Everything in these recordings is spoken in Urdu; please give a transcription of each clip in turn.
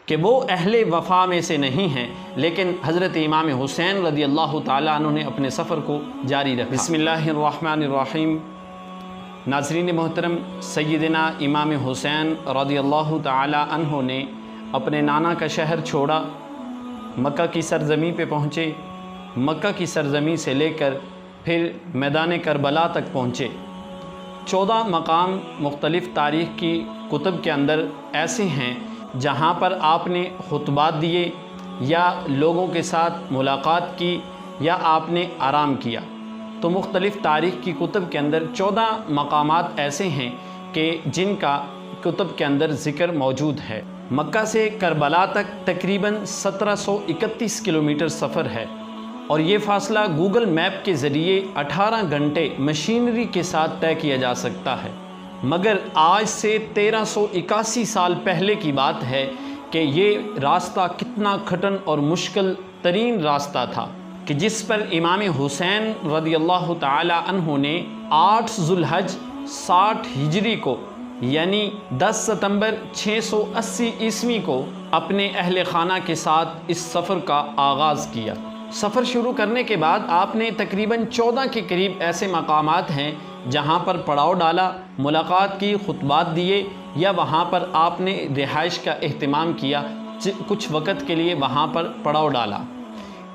کہ وہ اہل وفا میں سے نہیں ہیں، لیکن حضرت امام حسین رضی اللہ تعالیٰ عنہ نے اپنے سفر کو جاری رکھا۔ بسم اللہ الرحمن الرحیم۔ ناظرین محترم، سیدنا امام حسین رضی اللہ تعالیٰ عنہ نے اپنے نانا کا شہر چھوڑا، مکہ کی سرزمین پہ پہنچے۔ مکہ کی سرزمین سے لے کر پھر میدان کربلا تک پہنچے۔ 14 مقام مختلف تاریخ کی کتب کے اندر ایسے ہیں جہاں پر آپ نے خطبات دیے یا لوگوں کے ساتھ ملاقات کی یا آپ نے آرام کیا۔ تو مختلف تاریخ کی کتب کے اندر 14 مقامات ایسے ہیں کہ جن کا کتب کے اندر ذکر موجود ہے۔ مکہ سے کربلا تک تقریباً 1731 کلومیٹر سفر ہے، اور یہ فاصلہ گوگل میپ کے ذریعے 18 گھنٹے مشینری کے ساتھ طے کیا جا سکتا ہے۔ مگر آج سے 1381 سال پہلے کی بات ہے کہ یہ راستہ کتنا کٹھن اور مشکل ترین راستہ تھا کہ جس پر امام حسین رضی اللہ تعالی عنہ نے 8 ذوالحج 60 ہجری کو یعنی 10 ستمبر 680 عیسوی کو اپنے اہل خانہ کے ساتھ اس سفر کا آغاز کیا۔ سفر شروع کرنے کے بعد آپ نے تقریباً 14 کے قریب ایسے مقامات ہیں جہاں پر پڑاؤ ڈالا، ملاقات کی، خطبات دیے، یا وہاں پر آپ نے رہائش کا اہتمام کیا، کچھ وقت کے لیے وہاں پر پڑاؤ ڈالا۔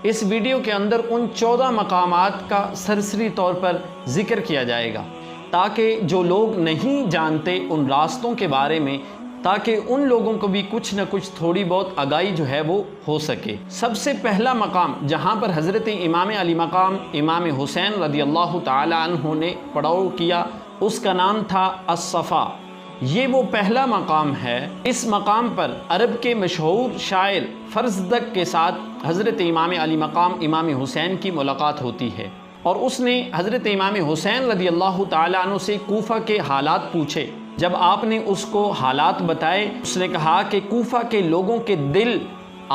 اس ویڈیو کے اندر ان 14 مقامات کا سرسری طور پر ذکر کیا جائے گا تاکہ جو لوگ نہیں جانتے ان راستوں کے بارے میں، تاکہ ان لوگوں کو بھی کچھ نہ کچھ تھوڑی بہت آگاہی جو ہے وہ ہو سکے۔ سب سے پہلا مقام جہاں پر حضرت امام علی مقام امام حسین رضی اللہ تعالی عنہ نے پڑاؤ کیا، اس کا نام تھا الصفا۔ یہ وہ پہلا مقام ہے۔ اس مقام پر عرب کے مشہور شاعر فرزدق کے ساتھ حضرت امام علی مقام امام حسین کی ملاقات ہوتی ہے، اور اس نے حضرت امام حسین رضی اللہ تعالی عنہ سے کوفہ کے حالات پوچھے۔ جب آپ نے اس کو حالات بتائے، اس نے کہا کہ کوفہ کے لوگوں کے دل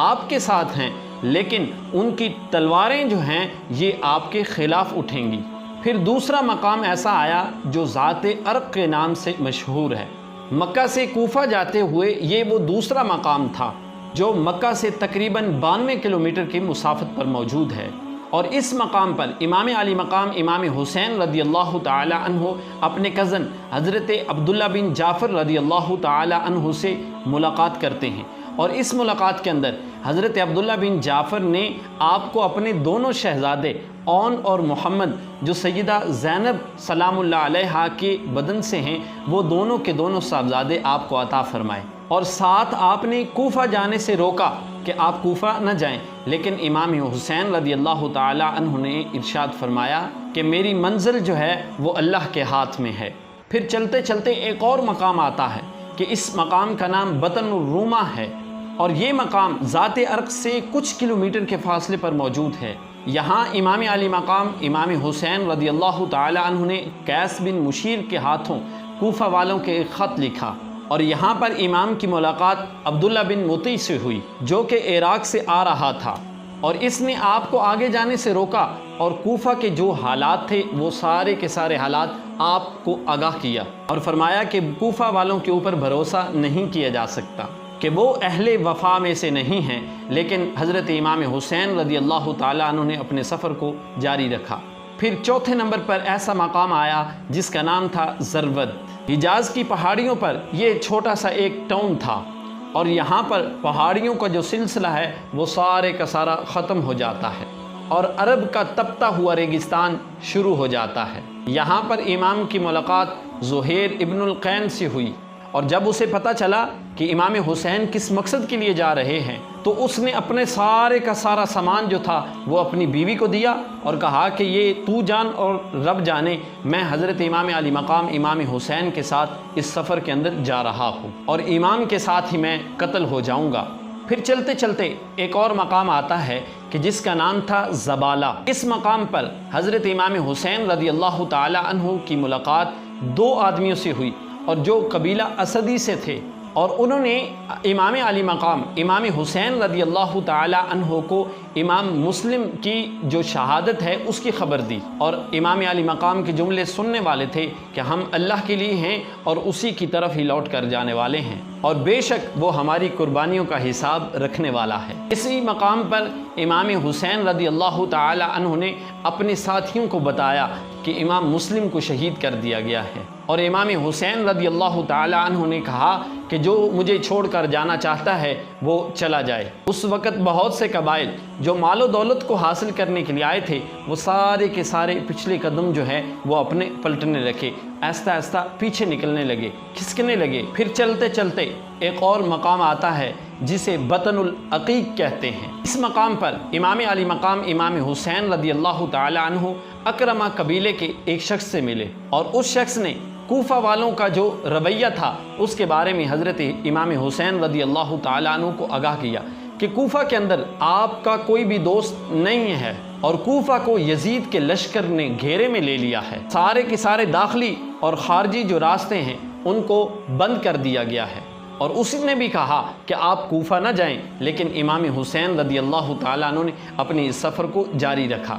آپ کے ساتھ ہیں، لیکن ان کی تلواریں جو ہیں یہ آپ کے خلاف اٹھیں گی۔ پھر دوسرا مقام ایسا آیا جو ذات ارق کے نام سے مشہور ہے۔ مکہ سے کوفہ جاتے ہوئے یہ وہ دوسرا مقام تھا جو مکہ سے تقریباً 92 کلومیٹر کی مسافت پر موجود ہے، اور اس مقام پر امام علی مقام امام حسین رضی اللہ تعالی عنہ اپنے کزن حضرت عبداللہ بن جعفر رضی اللہ تعالی عنہ سے ملاقات کرتے ہیں، اور اس ملاقات کے اندر حضرت عبداللہ بن جعفر نے آپ کو اپنے دونوں شہزادے اون اور محمد جو سیدہ زینب سلام اللہ علیہا کے بدن سے ہیں، وہ دونوں کے دونوں صاحبزادے آپ کو عطا فرمائے، اور ساتھ آپ نے کوفہ جانے سے روکا کہ آپ کوفہ نہ جائیں، لیکن امام حسین رضی اللہ تعالی عنہ نے ارشاد فرمایا کہ میری منزل جو ہے وہ اللہ کے ہاتھ میں ہے۔ پھر چلتے چلتے ایک اور مقام آتا ہے کہ اس مقام کا نام بطن الرومہ ہے، اور یہ مقام ذات ارق سے کچھ کلومیٹر کے فاصلے پر موجود ہے۔ یہاں امام علی مقام امام حسین رضی اللہ تعالی عنہ نے قیس بن مشیر کے ہاتھوں کوفہ والوں کے ایک خط لکھا، اور یہاں پر امام کی ملاقات عبداللہ بن مطیع سے ہوئی جو کہ عراق سے آ رہا تھا، اور اس نے آپ کو آگے جانے سے روکا، اور کوفہ کے جو حالات تھے وہ سارے کے سارے حالات آپ کو آگاہ کیا، اور فرمایا کہ کوفہ والوں کے اوپر بھروسہ نہیں کیا جا سکتا، کہ وہ اہل وفا میں سے نہیں ہیں، لیکن حضرت امام حسین رضی اللہ تعالیٰ عنہ نے اپنے سفر کو جاری رکھا۔ پھر چوتھے نمبر پر ایسا مقام آیا جس کا نام تھا زرود۔ حجاز کی پہاڑیوں پر یہ چھوٹا سا ایک ٹاؤن تھا، اور یہاں پر پہاڑیوں کا جو سلسلہ ہے وہ سارے کا سارا ختم ہو جاتا ہے، اور عرب کا تپتا ہوا ریگستان شروع ہو جاتا ہے۔ یہاں پر امام کی ملاقات زہیر ابن القین سے ہوئی، اور جب اسے پتہ چلا کہ امام حسین کس مقصد کے لیے جا رہے ہیں تو اس نے اپنے سارے کا سارا سامان جو تھا وہ اپنی بیوی کو دیا، اور کہا کہ یہ تو جان اور رب جانے، میں حضرت امام علی مقام امام حسین کے ساتھ اس سفر کے اندر جا رہا ہوں، اور امام کے ساتھ ہی میں قتل ہو جاؤں گا۔ پھر چلتے چلتے ایک اور مقام آتا ہے کہ جس کا نام تھا زبالہ۔ اس مقام پر حضرت امام حسین رضی اللہ تعالی عنہ کی ملاقات 2 آدمیوں سے ہوئی، اور جو قبیلہ اسدی سے تھے، اور انہوں نے امام علی مقام امام حسین رضی اللہ تعالی عنہ کو امام مسلم کی جو شہادت ہے اس کی خبر دی، اور امام علی مقام کے جملے سننے والے تھے کہ ہم اللہ کے لیے ہیں اور اسی کی طرف ہی لوٹ کر جانے والے ہیں، اور بے شک وہ ہماری قربانیوں کا حساب رکھنے والا ہے۔ اسی مقام پر امام حسین رضی اللہ تعالی عنہ نے اپنے ساتھیوں کو بتایا کہ امام مسلم کو شہید کر دیا گیا ہے، اور امام حسین رضی اللہ تعالی عنہ نے کہا کہ جو مجھے چھوڑ کر جانا چاہتا ہے وہ چلا جائے۔ اس وقت بہت سے قبائل جو مال و دولت کو حاصل کرنے کے لیے آئے تھے وہ سارے کے سارے پچھلے قدم جو ہے وہ اپنے پلٹنے رکھے، آہستہ آہستہ پیچھے نکلنے لگے، کھسکنے لگے۔ پھر چلتے چلتے ایک اور مقام آتا ہے جسے بطن العقیق کہتے ہیں۔ اس مقام پر امام علی مقام امام حسین رضی اللہ تعالی عنہ اکرمہ قبیلے کے ایک شخص سے ملے، اور اس شخص نے کوفہ والوں کا جو رویہ تھا اس کے بارے میں حضرت امام حسین رضی اللہ تعالی عنہ کو آگاہ کیا کہ کوفہ کے اندر آپ کا کوئی بھی دوست نہیں ہے، اور کوفہ کو یزید کے لشکر نے گھیرے میں لے لیا ہے، سارے کے سارے داخلی اور خارجی جو راستے ہیں ان کو بند کر دیا گیا ہے۔ اور اسی نے بھی کہا کہ آپ کوفہ نہ جائیں، لیکن امام حسین رضی اللہ تعالیٰ عنہ نے اپنے اس سفر کو جاری رکھا۔